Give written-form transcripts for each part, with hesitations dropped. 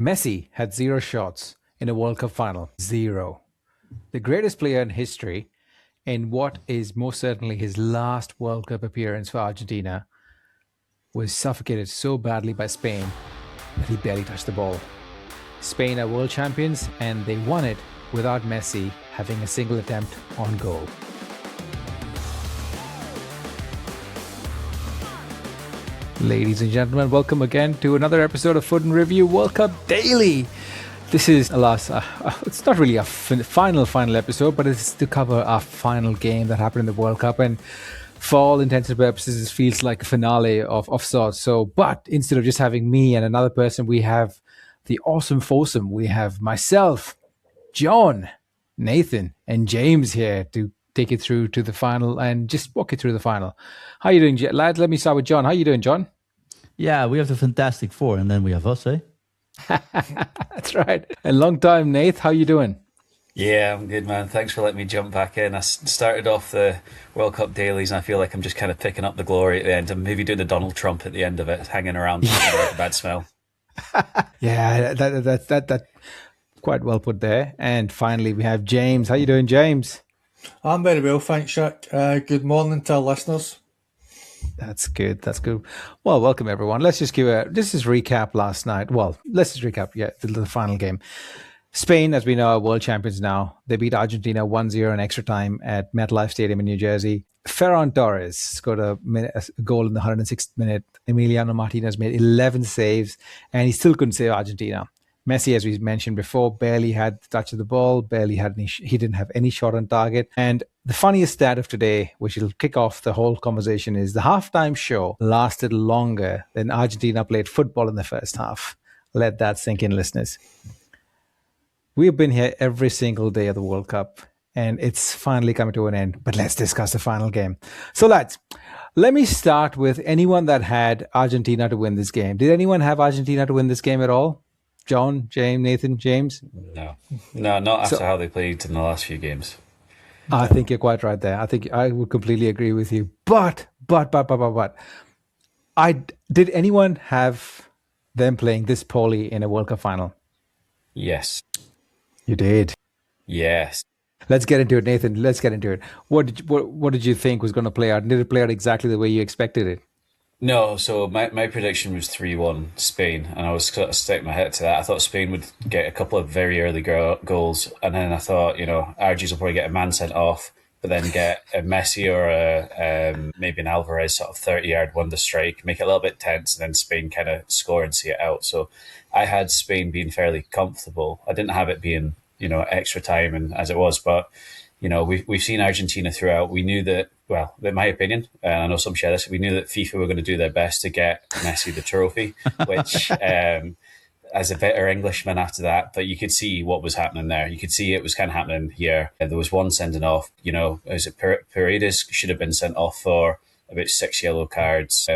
Messi had 0 shots in a World Cup final. 0. The greatest player in history in what is most certainly his last World Cup appearance for Argentina was suffocated so badly by Spain that he barely touched the ball. Spain are world champions and they won it without Messi having a single attempt on goal. Ladies and gentlemen, welcome again to another episode of Food and Review World Cup Daily. This is, alas, it's not really a final episode, but it's to cover our final game that happened in the World Cup. And for all intents and purposes, it feels like a finale of sorts. But instead of just having me and another person, we have the awesome foursome. We have myself, John, Nathan, and James here to take it through to the final and just walk it through the final. How are you doing, lads? Let me start with John. How are you doing, John? Yeah, we have the Fantastic Four, and then we have us, eh? That's right. And long time, Nath. How you doing? Yeah, I'm good, man. Thanks for letting me jump back in. I started off the World Cup dailies, and I feel like I'm just kind of picking up the glory at the end. I'm maybe doing the Donald Trump at the end of it, hanging around like a bad smell. Yeah, that quite well put there. And finally, we have James. How you doing, James? I'm very well, thanks, Shaq. Good morning to our listeners. That's good. That's good. Well, welcome everyone. Let's just recap last night. Well, let's just recap, the final game. Spain, as we know, are world champions now. They beat Argentina 1-0 in extra time at MetLife Stadium in New Jersey. Ferran Torres scored a goal in the 106th minute. Emiliano Martínez made 11 saves, and he still couldn't save Argentina. Messi, as we mentioned before, barely had the touch of the ball, he didn't have any shot on target. And the funniest stat of today, which will kick off the whole conversation, is the halftime show lasted longer than Argentina played football in the first half. Let that sink in, listeners. We've been here every single day of the World Cup, and it's finally coming to an end. But let's discuss the final game. So, lads, let me start with anyone that had Argentina to win this game. Did anyone have Argentina to win this game at all? John, James, Nathan, James? No, not after how they played in the last few games. I think you're quite right there. I think I would completely agree with you. But, did anyone have them playing this poorly in a World Cup final? Yes. You did? Yes. Let's get into it, Nathan. Let's get into it. What did you think was going to play out? Did it play out exactly the way you expected it? No, so my prediction was 3-1 Spain, and I was sort of sticking my head to that. I thought Spain would get a couple of very early goals, and then I thought, Argies will probably get a man sent off, but then get a Messi or maybe an Alvarez sort of 30-yard wonder strike, make it a little bit tense, and then Spain kind of score and see it out. So I had Spain being fairly comfortable. I didn't have it being, extra time and as it was, but we've seen Argentina throughout. We knew that, well, in my opinion, and I know some share this, we knew that FIFA were going to do their best to get Messi the trophy, which, as a bitter Englishman after that, but you could see what was happening there. You could see it was kind of happening here. There was one sending off, Paredes should have been sent off for about 6 yellow cards.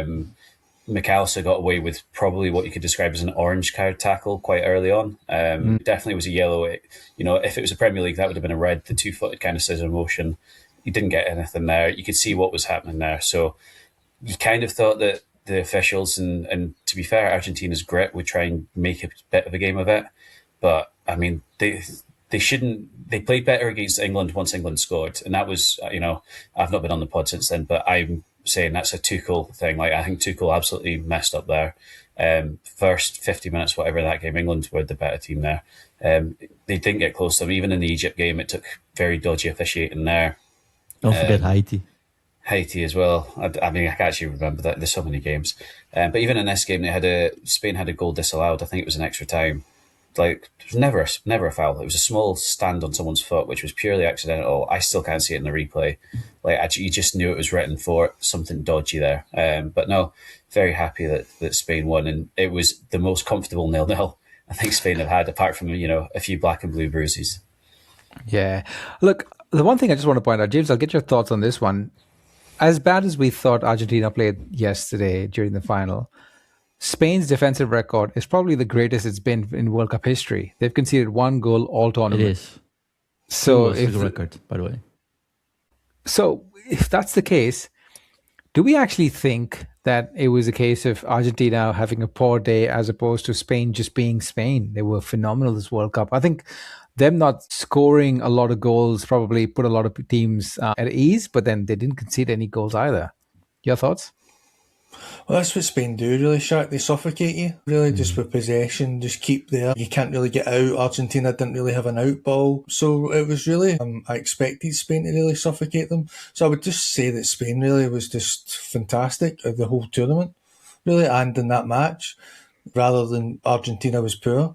McAllister got away with probably what you could describe as an orange card tackle quite early on. Definitely was a yellow. If it was a Premier League, that would have been a red, the two-footed kind of scissor motion. He didn't get anything there. You could see what was happening there. So you kind of thought that the officials, and to be fair, Argentina's grit would try and make a bit of a game of it. But, I mean, they shouldn't. They played better against England once England scored. And that was, I've not been on the pod since then, but I'm saying that's a Tuchel thing. Like, I think Tuchel absolutely messed up there. First 50 minutes, whatever that game, England were the better team there. They didn't get close to them. Even in the Egypt game, it took very dodgy officiating there. Don't forget Haiti. Haiti as well. I mean, I can't actually remember that. There's so many games. But even in this game, Spain had a goal disallowed. I think it was an extra time. Like, it was never a foul. It was a small stand on someone's foot, which was purely accidental. I still can't see it in the replay. Like, you just knew it was written for something dodgy there. But no, very happy that Spain won, and it was the most comfortable 0-0 I think Spain have had, apart from a few black and blue bruises. Yeah, look, the one thing I just want to point out, James, I'll get your thoughts on this one. As bad as we thought Argentina played yesterday during the final, Spain's defensive record is probably the greatest it's been in World Cup history. They've conceded 1 goal all tournament. It is. So it's the record, by the way. So if that's the case, do we actually think that it was a case of Argentina having a poor day as opposed to Spain just being Spain. They were phenomenal this World Cup. I think them not scoring a lot of goals probably put a lot of teams at ease, but then they didn't concede any goals either. Your thoughts? Well, that's what Spain do, really, Shaq. They suffocate you, really, just with possession, just keep there. You can't really get out. Argentina didn't really have an out ball. So it was really, I expected Spain to really suffocate them. So I would just say that Spain really was just fantastic of the whole tournament, really, and in that match, rather than Argentina was poor.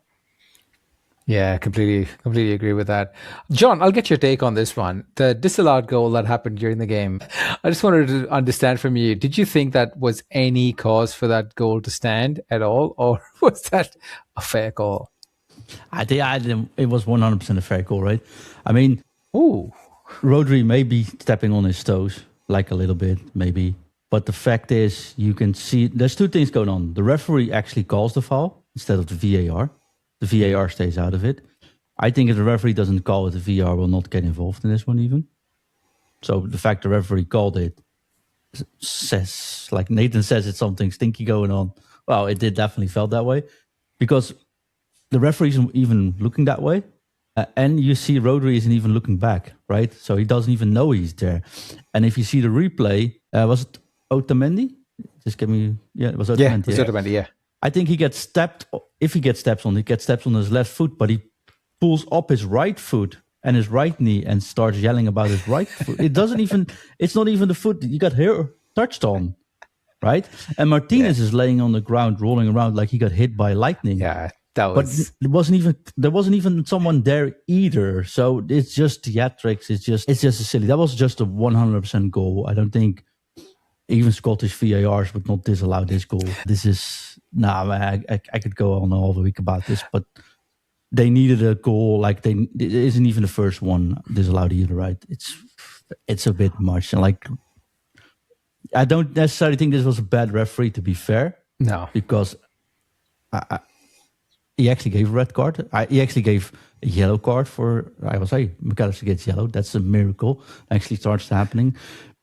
Yeah, completely agree with that. John, I'll get your take on this one. The disallowed goal that happened during the game. I just wanted to understand from you, did you think that was any cause for that goal to stand at all? Or was that a fair call? I think it was 100% a fair call, right? I mean, Rodri may be stepping on his toes, like a little bit, maybe. But the fact is, you can see, there's two things going on. The referee actually calls the foul instead of the VAR. The VAR stays out of it. I think if the referee doesn't call it, the VAR will not get involved in this one even. So the fact the referee called it says, like Nathan says, it's something stinky going on. Well, it did definitely felt that way because the referee isn't even looking that way. And you see Rodri isn't even looking back, right? So he doesn't even know he's there. And if you see the replay, was it Otamendi? Just give me, it was Otamendi. Yeah, it was Otamendi, yeah. I think he gets stepped. If he gets steps on his left foot, but he pulls up his right foot and his right knee and starts yelling about his right foot. It's not even the foot that you got here touched on, right? And Martínez is laying on the ground, rolling around like he got hit by lightning. Yeah, that was. But there wasn't even someone there either. So it's just theatrics. It's just a silly. That was just a 100% goal. I don't think even Scottish VARs would not disallow this goal. This is, I could go on all the week about this, but they needed a goal. Like it isn't even the first one disallowed either, right? It's a bit much. And like, I don't necessarily think this was a bad referee, to be fair. No. Because he actually gave a red card. He actually gave a yellow card for, I was like, McAllister gets yellow. That's a miracle. Actually starts happening.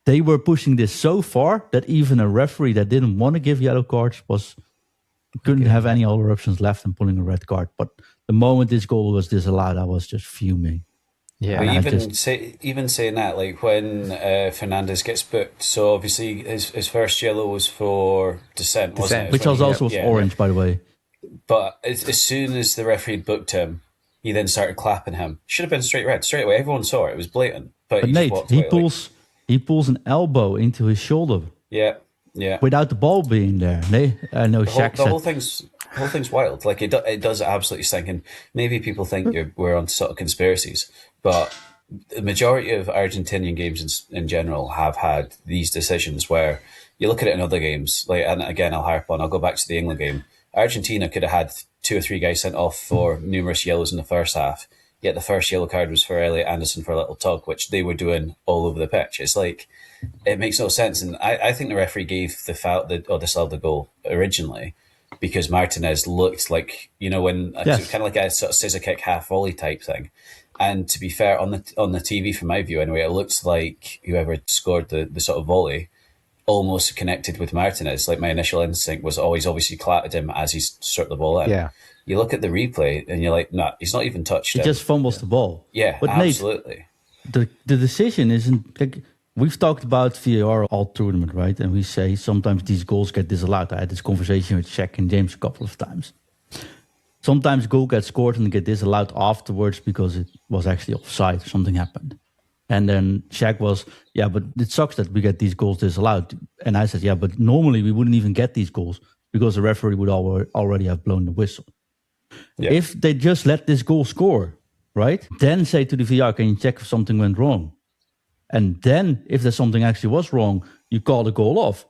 They were pushing this so far that even a referee that didn't want to give yellow cards couldn't have any other options left than pulling a red card. But the moment this goal was disallowed, I was just fuming. Yeah, even saying that, like when Fernandes gets booked, so obviously his first yellow was for Dissent, wasn't it? Which was also orange, by the way. But as soon as the referee booked him, he then started clapping him. Should have been straight red, straight away. Everyone saw it; it was blatant. But he Nate, just walked away, he pulls an elbow into his shoulder. Yeah. Without the ball being there. I know Shaq said. The whole thing's wild. Like it does absolutely stink. And maybe people think we're on sort of conspiracies, but the majority of Argentinian games in general have had these decisions where you look at it in other games. Like, and again, I'll go back to the England game. Argentina could have had 2 or 3 guys sent off for numerous yellows in the first half. Yet the first yellow card was for Elliot Anderson for a little tug, which they were doing all over the pitch. It's like, it makes no sense. And I think the referee gave disallowed the goal originally because Martínez looked like, when kind of like a sort of scissor kick half volley type thing. And to be fair, on the TV from my view anyway, it looked like whoever scored the sort of volley almost connected with Martínez. Like my initial instinct was always obviously clattered him as he struck the ball in. Yeah. You look at the replay and you're like, no, he's not even touched it. He just fumbles the ball. Yeah, but absolutely. Nate, the decision isn't... Like, we've talked about VAR all tournament, right? And we say sometimes these goals get disallowed. I had this conversation with Shaq and James a couple of times. Sometimes goal gets scored and get disallowed afterwards because it was actually offside. Something happened. And then Shaq was, but it sucks that we get these goals disallowed. And I said, but normally we wouldn't even get these goals because the referee would already have blown the whistle. Yeah. If they just let this goal score, right? Then say to the VR, can you check if something went wrong? And then if there's something actually was wrong, you call the goal off.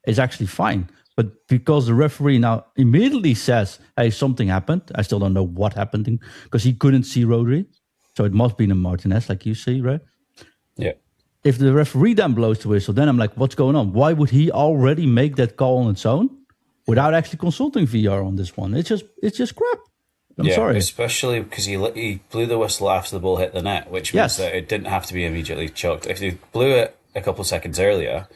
It's actually fine. But because the referee now immediately says, hey, something happened. I still don't know what happened because he couldn't see Rodri. So it must be the Martínez, like you see, right? Yeah. If the referee then blows the whistle, then I'm like, what's going on? Why would he already make that call on its own without actually consulting VR on this one? It's just crap. I'm sorry. Especially because he blew the whistle after the ball hit the net, which means that it didn't have to be immediately chalked. If he blew it a couple of seconds earlier,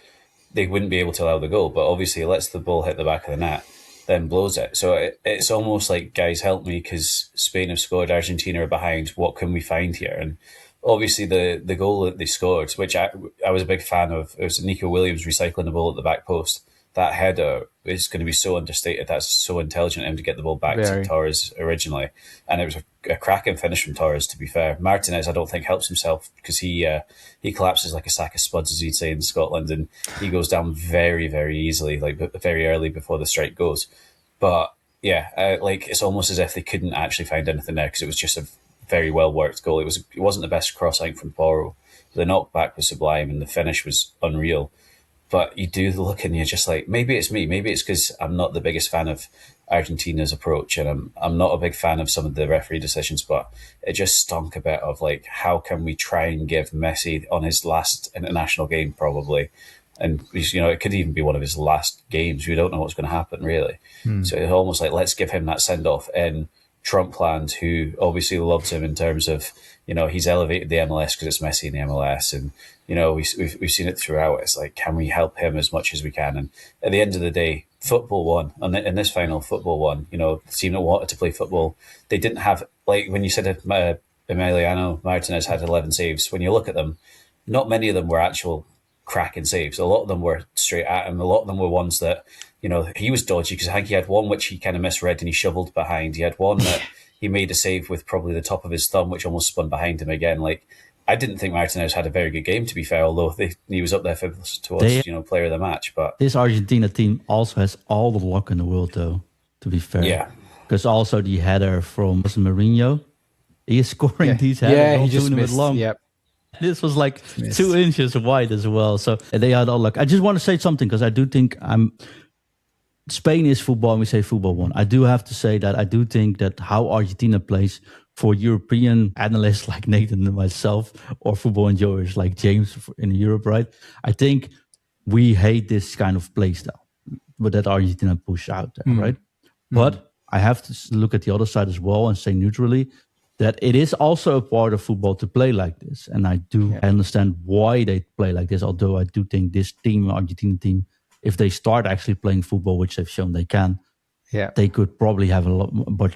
they wouldn't be able to allow the goal. But obviously, it lets the ball hit the back of the net, then blows it. So it's almost like, guys, help me, because Spain have scored, Argentina are behind. What can we find here? And obviously, the goal that they scored, which I was a big fan of, it was Nico Williams recycling the ball at the back post. That header is going to be so understated. That's so intelligent of him to get the ball back to Torres originally. And it was a cracking finish from Torres, to be fair. Martínez, I don't think, helps himself, because he collapses like a sack of spuds, as you'd say in Scotland, and he goes down very, very easily, like very early before the strike goes. But yeah, like it's almost as if they couldn't actually find anything there, because it was just a very well worked goal. It wasn't the best cross, I think, from Porro. The knockback was sublime, and the finish was unreal. But you do look and you're just like, maybe it's me. Maybe it's because I'm not the biggest fan of Argentina's approach, and I'm not a big fan of some of the referee decisions, but it just stunk a bit of like, how can we try and give Messi on his last international game, probably, and it could even be one of his last games. We don't know what's going to happen, really. So it's almost like, let's give him that send-off in Trumpland, who obviously loves him in terms of, he's elevated the MLS because it's Messi in the MLS, and we've seen it throughout. It's like, can we help him as much as we can? And at the end of the day, football won. And in this final, football won. The team that wanted to play football, they didn't have, like when you said Emiliano Martinez had 11 saves, when you look at them, not many of them were actual cracking saves. A lot of them were straight at him. A lot of them were ones that, he was dodgy, because I think he had one which he kind of misread and he shoveled behind. He had one that he made a save with probably the top of his thumb, which almost spun behind him again. Like, I didn't think Martinez had a very good game, to be fair, although he was up there towards player of the match. But this Argentina team also has all the luck in the world, though, to be fair. Yeah. Because also the header from Mourinho, he is scoring these headers. Yeah, he just missed. Long. Yep. This was like 2 inches wide as well. So they had all luck. I just want to say something, because I do think Spain is football, and we say football won. I do have to say that I do think that how Argentina plays, for European analysts like Nathan and myself, or football enjoyers like James in Europe, right? I think we hate this kind of play style, but that Argentina push out there, right? But I have to look at the other side as well and say neutrally that it is also a part of football to play like this. And I do understand why they play like this, although I do think this team, Argentina team, if they start actually playing football, which they've shown they can, they could probably have a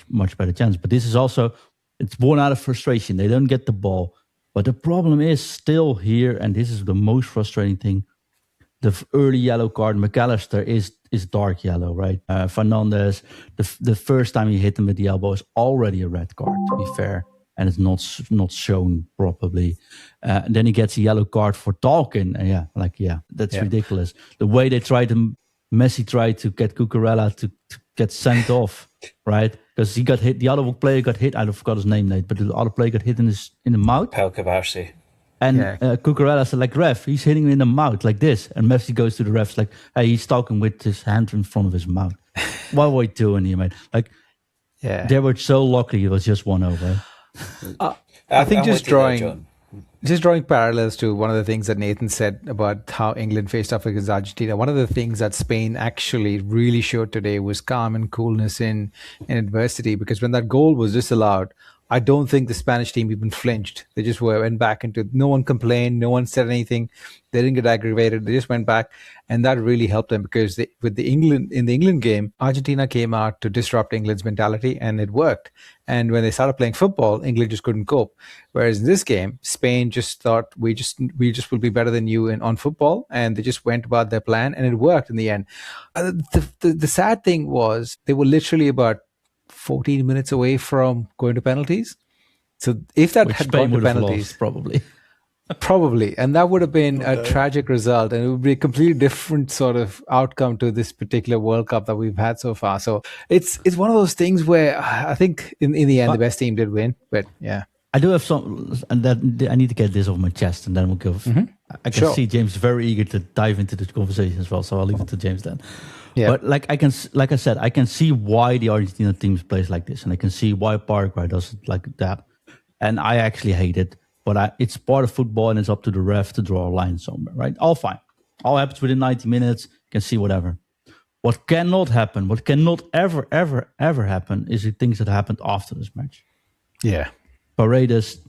much better chance. But this is also, it's born out of frustration. They don't get the ball. But the problem is still here, and this is the most frustrating thing, the early yellow card, McAllister is dark yellow, right? Fernandez, the first time he hit him with the elbow is already a red card, to be fair. And it's not shown properly. And then he gets a yellow card for talking. And that's ridiculous. The way Messi tried to get Cucurella to get sent off, right? Because he got hit. The other player got hit. I forgot his name, Nate, but the other player got hit in the mouth. Pelkabarsi. And Cucurella said, like, ref, he's hitting me in the mouth like this. And Messi goes to the refs like, hey, he's talking with his hand in front of his mouth. What are we doing here, mate? Like, they were so lucky it was just 1-0. I think just drawing parallels to one of the things that Nathan said about how England faced off against Argentina, one of the things that Spain actually really showed today was calm and coolness in adversity, because when that goal was disallowed, I don't think the Spanish team even flinched. They just went back into, no one complained, no one said anything. They didn't get aggravated. They just went back, and that really helped them, because in the England game, Argentina came out to disrupt England's mentality, and it worked. And when they started playing football, England just couldn't cope. Whereas in this game, Spain just thought we just will be better than you on football, and they just went about their plan, and it worked in the end. The sad thing was they were literally about 14 minutes away from going to penalties. So if that had gone to penalties, probably, and that would have been a tragic result, and it would be a completely different sort of outcome to this particular World Cup that we've had so far. So it's one of those things where I think in the end the best team did win. But yeah, I do have some, and that I need to get this off my chest, and then we'll go. I can see James very eager to dive into the conversation as well, so I'll leave it to James then. Yeah. But like I said, I can see why the Argentina team plays like this, and I can see why Paraguay does it like that. And I actually hate it, but it's part of football, and it's up to the ref to draw a line somewhere, right? All fine. All happens within 90 minutes. You can see whatever. What cannot happen, what cannot ever happen, is the things that happened after this match. Yeah. Paredes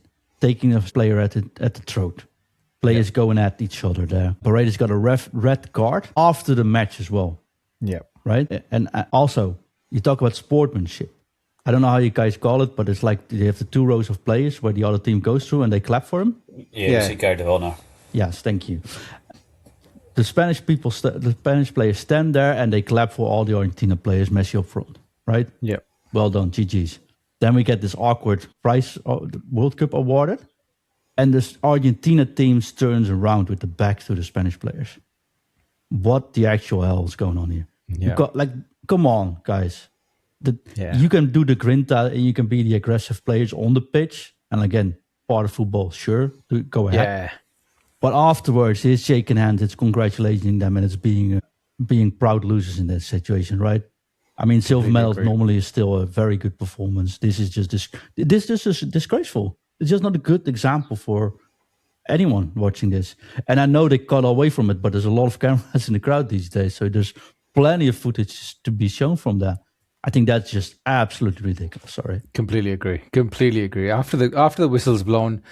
taking a player at the throat. Players going at each other there. Paredes got a red card after the match as well. Yeah. Right? And also, you talk about sportsmanship. I don't know how you guys call it, but it's like you have the 2 rows of players where the other team goes through and they clap for him. Yeah. It's a guard of honor. Yes, thank you. The Spanish players stand there and they clap for all the Argentina players, Messi up front, right? Yeah. Well done, GG's. Then we get this awkward prize, World Cup awarded, and this Argentina team turns around with the back to the Spanish players. What the actual hell is going on here? Yeah. You got, come on, guys. You can do the grinta and you can be the aggressive players on the pitch. And again, part of football, sure, go ahead. Yeah. But afterwards, it's shaking hands, it's congratulating them, and it's being proud losers in that situation, right? I mean, silver medal normally is still a very good performance. This is just disgraceful. It's just not a good example for anyone watching this. And I know they cut away from it, but there's a lot of cameras in the crowd these days, so there's plenty of footage to be shown from that. I think that's just absolutely ridiculous. Sorry. Completely agree. After the whistle's blown,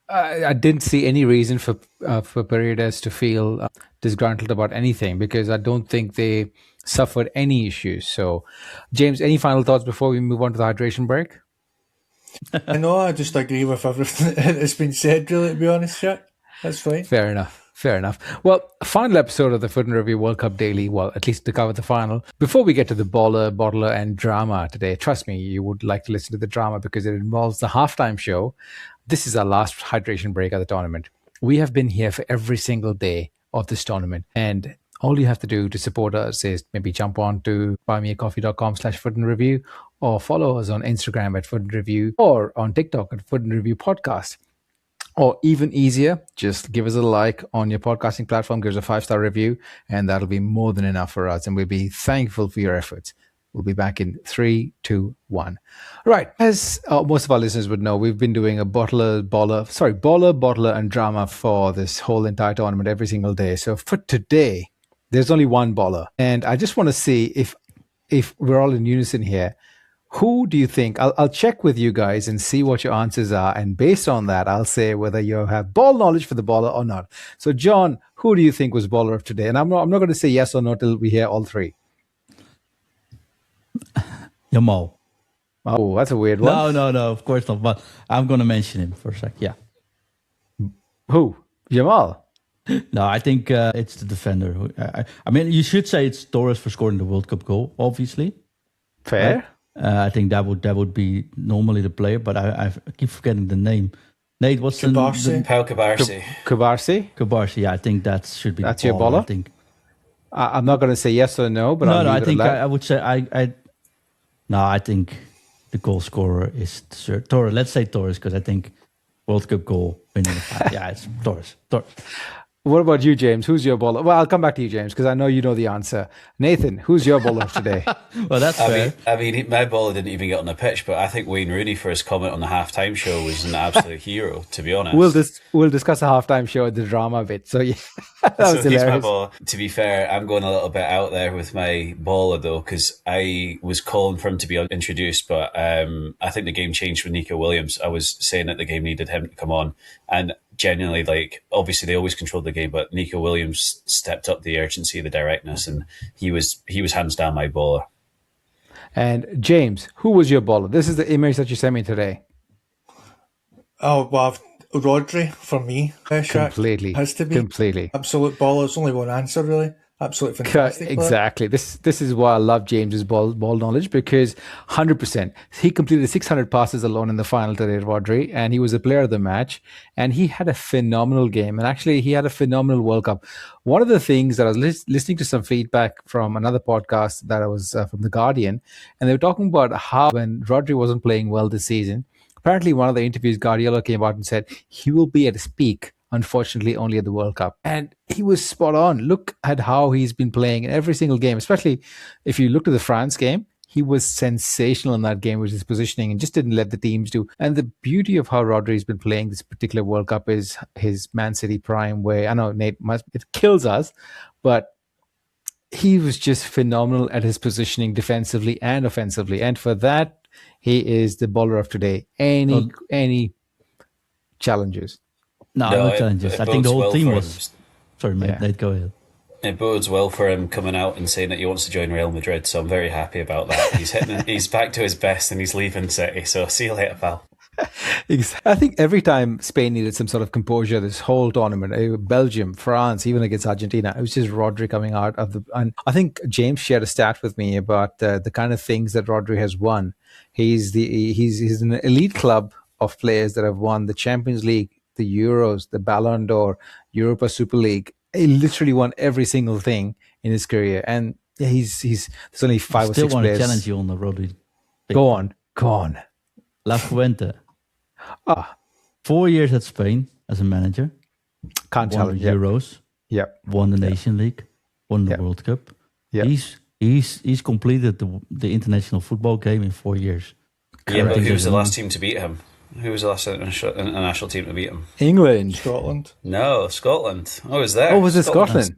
I didn't see any reason for Paredes to feel disgruntled about anything, because I don't think they suffered any issues. So, James, any final thoughts before we move on to the hydration break? No, I just agree with everything that's been said, really, to be honest, Shaq. That's fine. Fair enough. Well, final episode of the Foot and Review World Cup Daily, well, at least to cover the final. Before we get to the baller, bottler, and drama today, trust me, you would like to listen to the drama because it involves the halftime show. This is our last hydration break of the tournament. We have been here for every single day of this tournament, and all you have to do to support us is maybe jump on to buymeacoffee.com/footandreview, or follow us on Instagram at Foot and Review, or on TikTok at Foot and Review Podcast. Or even easier, just give us a like on your podcasting platform, give us a 5-star review, and that'll be more than enough for us. And we'll be thankful for your efforts. We'll be back in 3, 2, 1. Right. As most of our listeners would know, we've been doing a baller, bottler, and drama for this whole entire tournament every single day. So for today, there's only one baller. And I just want to see if we're all in unison here. Who do you think? I'll check with you guys and see what your answers are. And based on that, I'll say whether you have ball knowledge for the baller or not. So, John, who do you think was baller of today? And I'm not going to say yes or no till we hear all three. Jamal. Oh, that's a weird one. No, of course not. But I'm going to mention him for a sec. Yeah. Who? Jamal? No, I think it's the defender. I mean, you should say it's Torres for scoring the World Cup goal, obviously. Fair. Right? I think that would be normally the player, but I keep forgetting the name. Nate, what's the name? Pau Cabarsi. Cabarsi, yeah, I think that should be that's the your baller? I think. I'm not going to say yes or no, but I think I would say I think the goal scorer is Torres. Let's say Torres, because I think World Cup goal winning. Yeah, it's Torres. What about you, James? Who's your baller? Well, I'll come back to you, James, because I know you know the answer. Nathan, who's your baller of today? Well, that's fair. I mean, my baller didn't even get on the pitch, but I think Wayne Rooney for his comment on the halftime show was an absolute hero, to be honest. We'll discuss the halftime show, the drama bit. So, yeah, that was so hilarious. he's my baller. To be fair, I'm going a little bit out there with my baller, though, because I was calling for him to be introduced, but I think the game changed with Nico Williams. I was saying that the game needed him to come on, and genuinely, like, obviously they always controlled the game, but Nico Williams stepped up the urgency, the directness, and he was hands down my baller. And James, who was your baller? This is the image that you sent me today. Oh, well, Rodri for me. Completely. Has to be. Completely. Absolute baller. It's only one answer, really. Absolutely fantastic. Exactly. This is why I love James's ball knowledge, because 100%. He completed 600 passes alone in the final today, Rodri, and he was a player of the match, and he had a phenomenal game. And actually, he had a phenomenal World Cup. One of the things that I was listening to some feedback from another podcast that I was from The Guardian, and they were talking about how when Rodri wasn't playing well this season, apparently one of the interviews, Guardiola came out and said he will be at his peak, unfortunately, only at the World Cup. And he was spot on. Look at how he's been playing in every single game, especially if you look at the France game. He was sensational in that game with his positioning and just didn't let the teams do. And the beauty of how Rodri's been playing this particular World Cup is his Man City prime, where I know, Nate, it kills us, but he was just phenomenal at his positioning defensively and offensively. And for that, he is the baller of today. Any challenges? No, no challenges. I think the whole team was... Sorry, mate, Nate, go ahead. It bodes well for him coming out and saying that he wants to join Real Madrid, so I'm very happy about that. He's back to his best and he's leaving City, so see you later, pal. I think every time Spain needed some sort of composure, this whole tournament, Belgium, France, even against Argentina, it was just Rodri coming out of the... And I think James shared a stat with me about the kind of things that Rodri has won. He's an elite club of players that have won the Champions League, the Euros, the Ballon d'Or, Europa Super League. He literally won every single thing in his career. And he's there's only 5 or 6 players. Still want to challenge you on the Rodri. Go on. La Fuente. 4 years at Spain as a manager. Can't challenge the Euros. Yep. Won the Nation League. Won the World Cup. Yep. He's completed the international football game in 4 years. Yeah, but who was the last team to beat him? Who was the last international team to beat him? England. Scotland. No, Scotland. I was there. Oh, was it Scotland?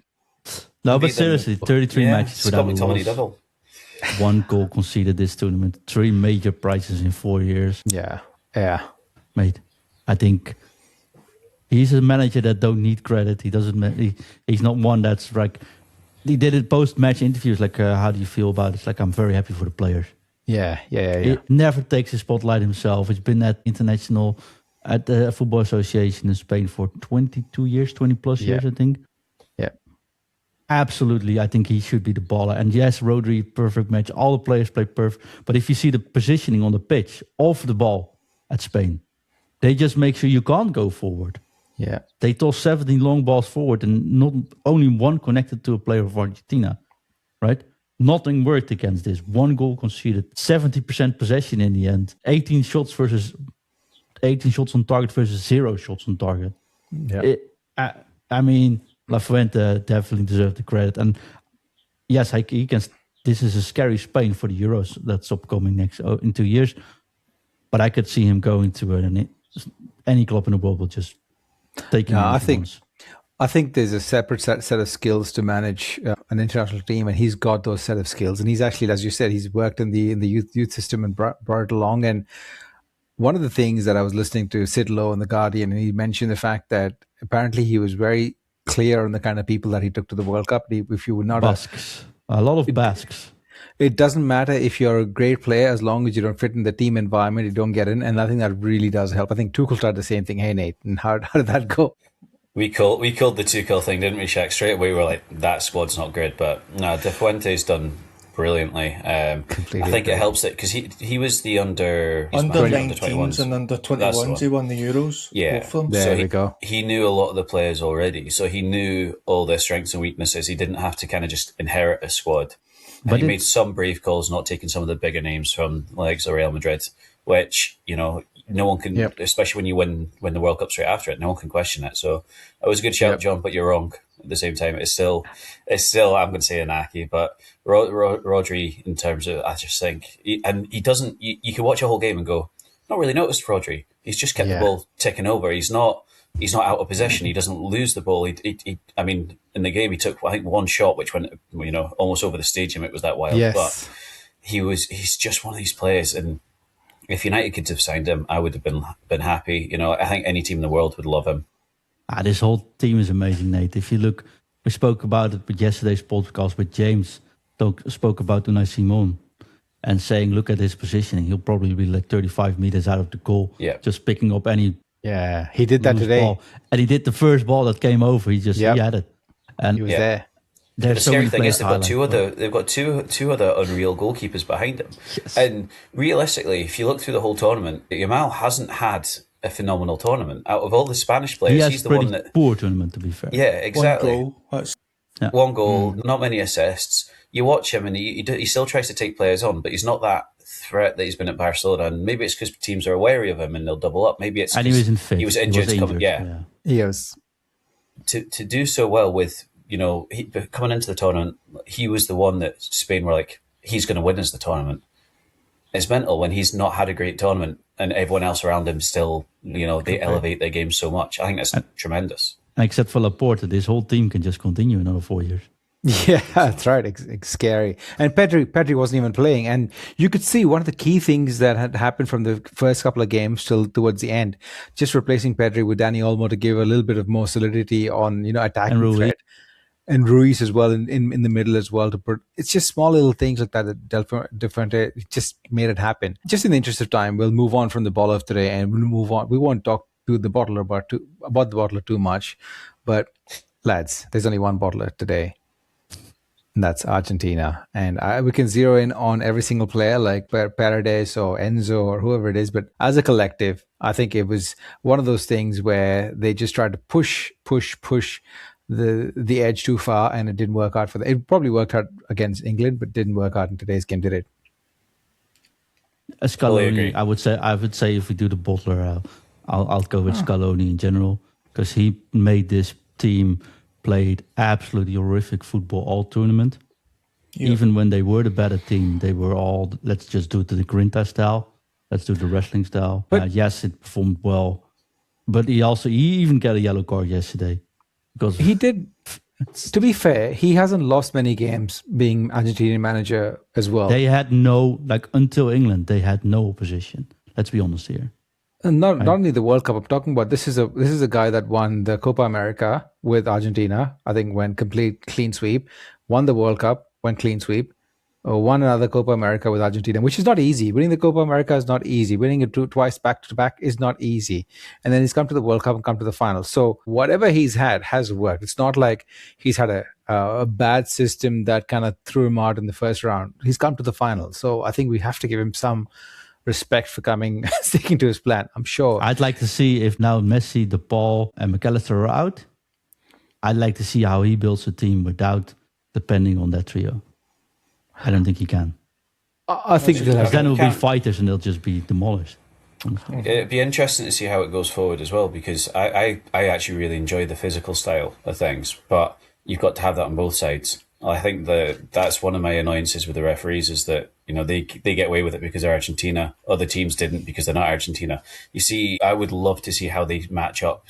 No, but seriously, 33 matches without a McTominay loss. double. 1 goal conceded this tournament. 3 major prizes in 4 years. Yeah. Mate, I think he's a manager that don't need credit. He doesn't. He's not one that's like. He did it post-match interviews. Like, how do you feel about it? It's like, I'm very happy for the players. Yeah. He never takes the spotlight himself. He's been at the Football Association in Spain for 22 years, 20 plus years, I think. Yeah. Absolutely, I think he should be the baller. And yes, Rodri, perfect match. All the players play perfect. But if you see the positioning on the pitch of the ball at Spain, they just make sure you can't go forward. Yeah. They toss 17 long balls forward and not only one connected to a player of Argentina, right? Nothing worked against this. 1 goal conceded, 70% possession in the end, 18 shots on target versus 0 shots on target. Yeah. I mean, La Fuente definitely deserves the credit. And yes, he can. This is a scary Spain for the Euros that's upcoming in 2 years. But I could see him going to any club in the world will just take him. I think there's a separate set of skills to manage an international team, and he's got those set of skills. And he's actually, as you said, he's worked in the youth system and brought it along. And one of the things that I was listening to Sid Lowe in The Guardian, and he mentioned the fact that apparently he was very clear on the kind of people that he took to the World Cup. If you were not Basques, a lot of Basques. It doesn't matter if you're a great player as long as you don't fit in the team environment, you don't get in. And I think that really does help. I think Tuchel tried the same thing. Hey, Nate, and how did that go? We called the Tuchel thing, didn't we, Shaq? Straight away, we were like, that squad's not good. But no, De Fuente's done brilliantly. I think it helps that because he was the under 19s and under 21s. He won the Euros. Yeah, there we go. He knew a lot of the players already, so he knew all their strengths and weaknesses. He didn't have to kind of just inherit a squad. But he made some brave calls, not taking some of the bigger names from likes of Real Madrid, which no one can, especially when you win the World Cup straight after it, no one can question it. So it was a good shout, John, but you're wrong. At the same time, it's still I'm going to say Inaki, but Rodri in terms of, I just think, he doesn't. You can watch a whole game and go, not really noticed Rodri. He's just kept the ball ticking over. He's not out of possession. He doesn't lose the ball. I mean, in the game he took, I think, one shot which went almost over the stadium. It was that wild. Yes. But he's just one of these players, and if United could have signed him, I would have been happy. I think any team in the world would love him. This whole team is amazing, Nate. If you look, we spoke about it with yesterday's podcast with James. Spoke about Unai Simon and saying, look at his positioning. He'll probably be like 35 meters out of the goal, just picking up any. Yeah, he did that today. Ball. And he did the first ball that came over. He had it. And he was there. The scary thing is they've got two other unreal goalkeepers behind him. Yes. And realistically, if you look through the whole tournament, Yamal hasn't had a phenomenal tournament. Out of all the Spanish players, he's the one that poor tournament, to be fair. Yeah, exactly. 1 goal. One goal, not many assists. You watch him and he still tries to take players on, but he's not that threat that he's been at Barcelona. And maybe it's because teams are wary of him and they'll double up. Maybe it's because he was injured. He was to do so well with coming into the tournament. He was the one that Spain were like, he's going to win us the tournament. It's mental when he's not had a great tournament and everyone else around him still, they elevate their game so much. I think that's tremendous. Except for Laporte, this whole team can just continue another 4 years. Yeah, that's right. It's scary. And Pedri wasn't even playing. And you could see one of the key things that had happened from the first couple of games till towards the end, just replacing Pedri with Dani Olmo to give a little bit of more solidity on, And attacking Rui. threat. And Ruiz as well in the middle as well. It's just small little things like that that Fuente just made it happen. Just in the interest of time, we'll move on from the ball of today and we'll move on. We won't talk to the bottler about the bottler too much. But lads, there's only one bottler today. And that's Argentina. And we can zero in on every single player like Paredes or Enzo or whoever it is. But as a collective, I think it was one of those things where they just tried to push the edge too far, and it didn't work out for them. It probably worked out against England, but didn't work out in today's game, did it? Scaloni, I would say if we do the bottler, I'll go with Scaloni in general, because he made this team played absolutely horrific football all tournament. Yeah. Even when they were the better team, they were all, let's just do it to the Grinta style. Let's do the wrestling style. But yes, it performed well. But he even got a yellow card yesterday. Because he did. To be fair, he hasn't lost many games being Argentinian manager as well. They had until England, they had no opposition. Let's be honest here. And not only the World Cup, I'm talking about this is a guy that won the Copa America with Argentina. I think went complete clean sweep, won the World Cup, went clean sweep, won another Copa America with Argentina, which is not easy. Winning the Copa America is not easy. Winning it twice back to back is not easy. And then he's come to the World Cup and come to the final. So whatever he's had has worked. It's not like he's had a bad system that kind of threw him out in the first round. He's come to the final. So I think we have to give him some respect for sticking to his plan. I'm sure. I'd like to see if now Messi, De Paul, and McAllister are out. I'd like to see how he builds a team without depending on that trio. I don't think he can. I think then it will be fighters and they'll just be demolished. It'd be interesting to see how it goes forward as well, because I actually really enjoy the physical style of things, but you've got to have that on both sides. I think that's one of my annoyances with the referees is that they get away with it because they're Argentina. Other teams didn't because they're not Argentina. You see, I would love to see how they match up.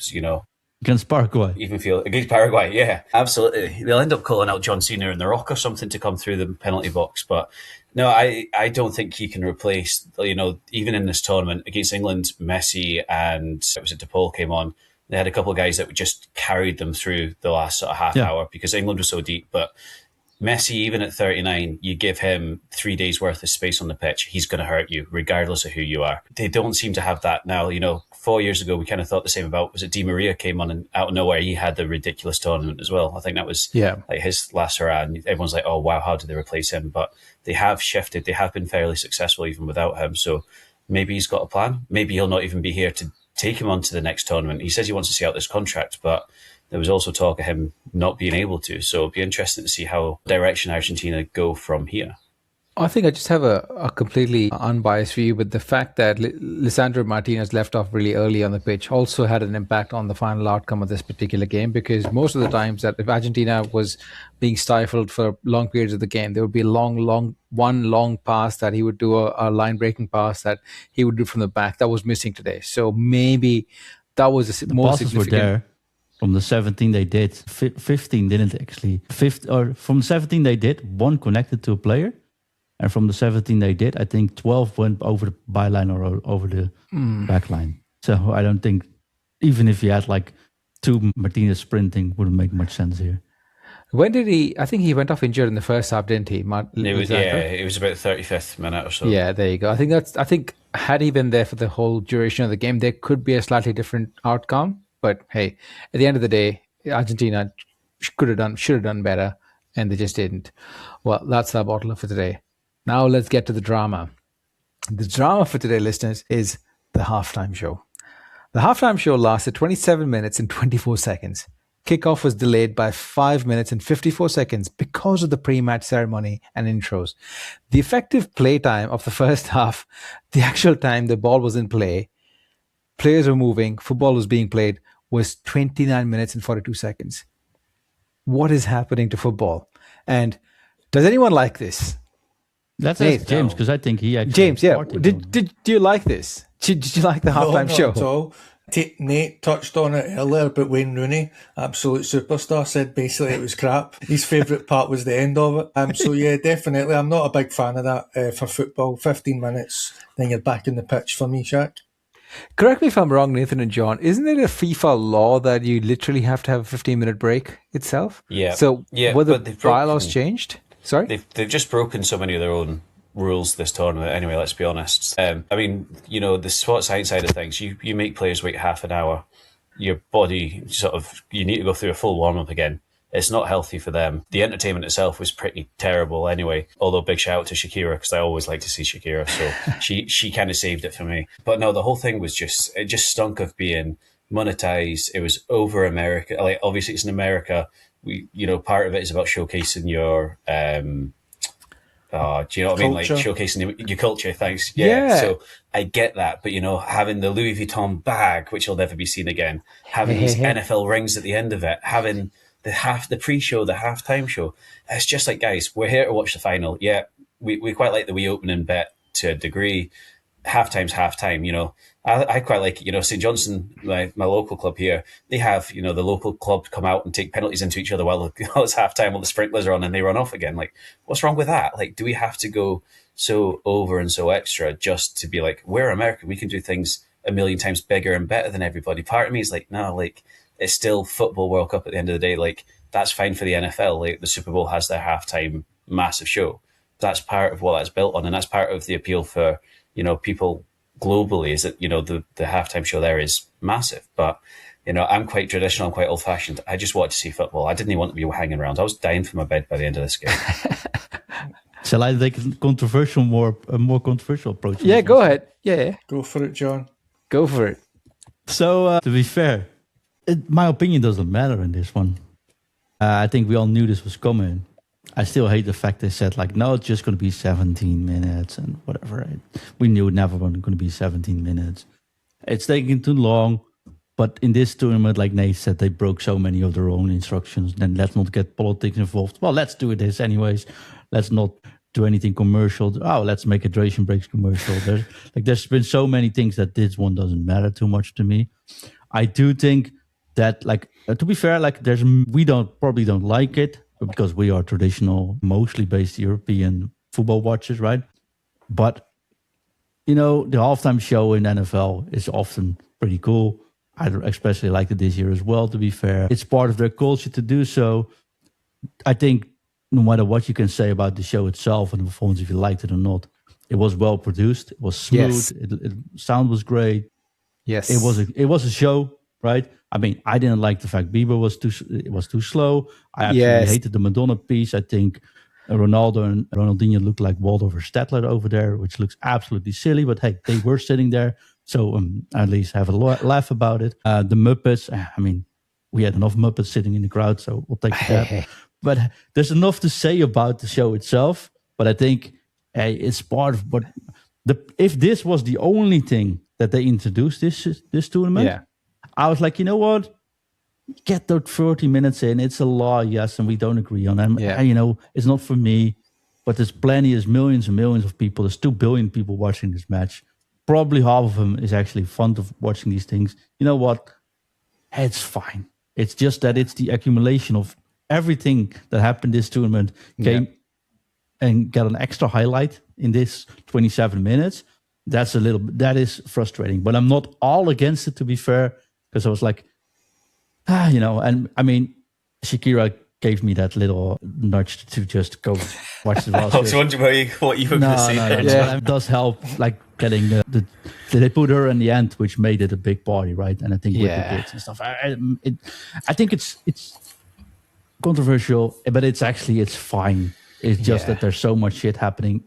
Against Paraguay. Even feel against Paraguay, yeah, absolutely. They'll end up calling out John Cena and The Rock or something to come through the penalty box. But no, I don't think he can replace, even in this tournament against England, Messi and De Paul came on. They had a couple of guys that just carried them through the last sort of half hour because England was so deep. But Messi, even at 39, you give him 3 days worth of space on the pitch, he's going to hurt you regardless of who you are. They don't seem to have that now. 4 years ago, we kind of thought the same about, was it Di Maria came on and out of nowhere, he had the ridiculous tournament as well. I think that was like his last hurrah. And everyone's like, oh, wow, how did they replace him? But they have shifted. They have been fairly successful even without him. So maybe he's got a plan. Maybe he'll not even be here to take him on to the next tournament. He says he wants to see out this contract, but there was also talk of him not being able to. So it'll be interesting to see how direction Argentina go from here. I think I just have a completely unbiased view, but the fact that Lisandro Martínez left off really early on the pitch also had an impact on the final outcome of this particular game, because most of the times that if Argentina was being stifled for long periods of the game, there would be one long pass that he would do, a line-breaking pass that he would do from the back. That was missing today. So maybe that was a more significant... were there. From the 17 they did, 15 didn't actually. From 17 they did, one connected to a player. And from the 17 they did, I think 12 went over the byline or over the backline. So I don't think, even if you had like two Martínez sprinting, wouldn't make much sense here. When did I think he went off injured in the first half, didn't he? It was about 35th minute or so. Yeah, there you go. I think had he been there for the whole duration of the game, there could be a slightly different outcome. But hey, at the end of the day, Argentina should have done better, and they just didn't. Well, that's our bottle for today. Now let's get to the drama. The drama for today, listeners, is the halftime show. The halftime show lasted 27 minutes and 24 seconds. Kickoff was delayed by 5 minutes and 54 seconds because of the pre-match ceremony and intros. The effective play time of the first half, the actual time the ball was in play, players were moving, football was being played, was 29 minutes and 42 seconds. What is happening to football? And does anyone like this? Let's ask James, because I think he actually... James, yeah. Do you like this? Did you like the halftime show? Not at all. Nate touched on it earlier, but Wayne Rooney, absolute superstar, said basically it was crap. His favourite part was the end of it. So yeah, definitely, I'm not a big fan of that for football. 15 minutes, then you're back in the pitch for me, Shaq. Correct me if I'm wrong, Nathan and John. Isn't it a FIFA law that you literally have to have a 15-minute break itself? Yeah. So Yeah, were the but bylaws changed? Sorry? They've just broken so many of their own rules this tournament anyway, let's be honest. I mean, the sports science side of things, you make players wait half an hour. Your body you need to go through a full warm-up again. It's not healthy for them. The entertainment itself was pretty terrible anyway, although big shout out to Shakira, because I always like to see Shakira, so she kind of saved it for me. But no, the whole thing was just stunk of being monetized. It was over America. Like, obviously it's in America. Part of it is about showcasing your do you know what I mean? Like showcasing your culture, thanks. Yeah. So I get that, but having the Louis Vuitton bag, which will never be seen again, having these NFL rings at the end of it, having the pre-show, the halftime show. It's just like, guys, we're here to watch the final. Yeah, we quite like the wee opening bit to a degree. Halftime's halftime, I quite like it. St. Johnstone, my local club here, they have, the local club come out and take penalties into each other while it's halftime, while the sprinklers are on and they run off again. Like, what's wrong with that? Like, do we have to go so over and so extra just to be like, we're American, we can do things a million times bigger and better than everybody? Part of me is like, no, like, it's still football World Cup at the end of the day. Like, that's fine for the NFL. Like, the Super Bowl has their halftime massive show. That's part of what that's built on, and that's part of the appeal for people globally, is that the halftime show there is massive. But I'm quite traditional, I'm quite old fashioned. I just want to see football. I didn't even want to be hanging around. I was dying for my bed by the end of this game. Shall I take a more controversial approach? Yeah, go ahead. Yeah, go for it, John. Go for it. So to be fair, my opinion doesn't matter in this one. I think we all knew this was coming. I still hate the fact they said, like, no, it's just going to be 17 minutes and whatever. We knew it never was going to be 17 minutes. It's taking too long. But in this tournament, like Nate said, they broke so many of their own instructions. Then let's not get politics involved. Well, let's do this anyways. Let's not do anything commercial. Oh, let's make a hydration breaks commercial. There's been so many things that this one doesn't matter too much to me. I do think that, to be fair, we probably don't like it, because we are traditional, mostly based European football watchers, right? But, the halftime show in NFL is often pretty cool. I especially liked it this year as well, to be fair. It's part of their culture to do so. I think no matter what you can say about the show itself and the performance, if you liked it or not, it was well produced. It was smooth. Yes. Sound was great. Yes. It was a show, right? I mean, I didn't like the fact Bieber was too slow. I actually hated the Madonna piece. I think Ronaldo and Ronaldinho looked like Waldorf Stadler over there, which looks absolutely silly. But hey, they were sitting there, so at least have a laugh about it. The Muppets, I mean, we had enough Muppets sitting in the crowd, so we'll take that. But there's enough to say about the show itself. But I think, hey, it's part of what if this was the only thing that they introduced this tournament, I was like, you know what? Get those 30 minutes in. It's a law, yes, and we don't agree on them. It's not for me. But there's millions and millions of people. There's 2 billion people watching this match. Probably half of them is actually fond of watching these things. You know what? It's fine. It's just that it's the accumulation of everything that happened this tournament came and got an extra highlight in this 27 minutes. That is frustrating. But I'm not all against it, to be fair. Because I was like, and I mean, Shakira gave me that little nudge to just go watch the last. I was wondering what you were going to say. No, it does help, getting they put her in the end, which made it a big party, right? And I think with the kids and stuff, I think it's controversial, but it's fine. It's just that there's so much shit happening.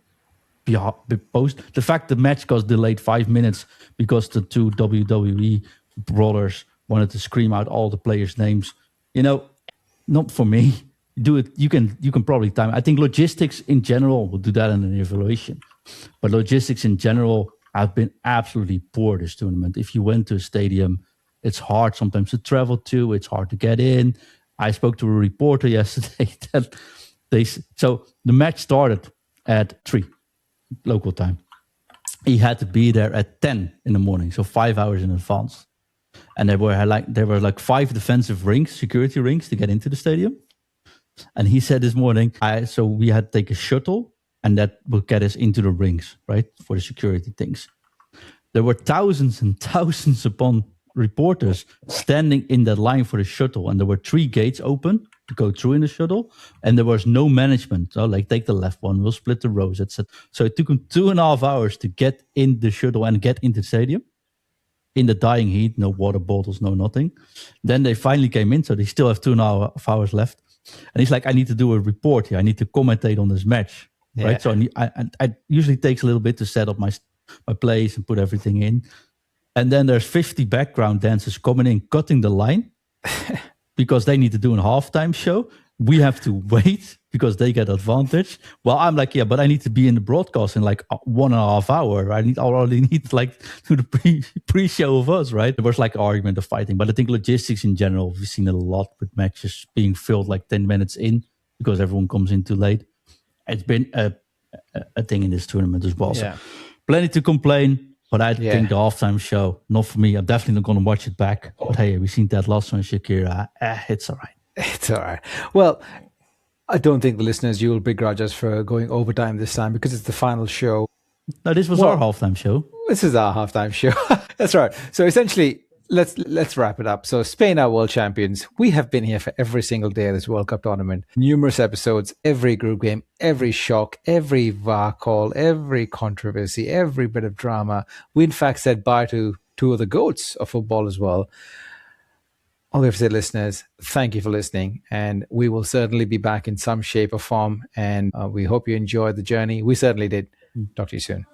The fact the match got delayed 5 minutes because the 2 WWE brothers wanted to scream out all the players' names. Not for me. Do it. You can probably time. I think logistics in general will do that in an evaluation, but logistics in general have been absolutely poor this tournament. If you went to a stadium, it's hard sometimes to travel to. It's hard to get in. I spoke to a reporter yesterday that so the match started at 3 local time. He had to be there at 10 in the morning, so 5 hours in advance. and there were like 5 defensive rings, security rings, to get into the stadium. And he said this morning, so we had to take a shuttle, and that would get us into the rings, right, for the security things. There were thousands and thousands upon reporters standing in that line for the shuttle, and there were 3 gates open to go through in the shuttle, and there was no management. So, like, take the left one, we'll split the rows, etc. So it took them 2.5 hours to get in the shuttle and get into the stadium in the dying heat, no water bottles, no nothing. Then they finally came in, so they still have 2.5 hours left. And he's like, I need to do a report here. I need to commentate on this match, right? So I usually takes a little bit to set up my place and put everything in. And then there's 50 background dancers coming in, cutting the line because they need to do a halftime show. We have to wait because they get advantage. Well, I'm like, yeah, but I need to be in the broadcast in like 1.5 hours. I already need like to the pre-show of us, right? There was like argument of fighting, but I think logistics in general, we've seen a lot with matches being filled like 10 minutes in because everyone comes in too late. It's been a thing in this tournament as well. Yeah. So plenty to complain, but I think the halftime show, not for me. I'm definitely not going to watch it back. But hey, we've seen that last one, Shakira. It's all right. It's all right. Well, I don't think the listeners, you will begrudge us for going overtime this time because it's the final show. No, this was our halftime show. This is our halftime show. That's right. So essentially, let's wrap it up. So Spain are world champions. We have been here for every single day of this World Cup tournament. Numerous episodes, every group game, every shock, every VAR call, every controversy, every bit of drama. We in fact said bye to 2 of the GOATs of football as well. All we have to say, listeners, thank you for listening. And we will certainly be back in some shape or form. And we hope you enjoyed the journey. We certainly did. Talk to you soon.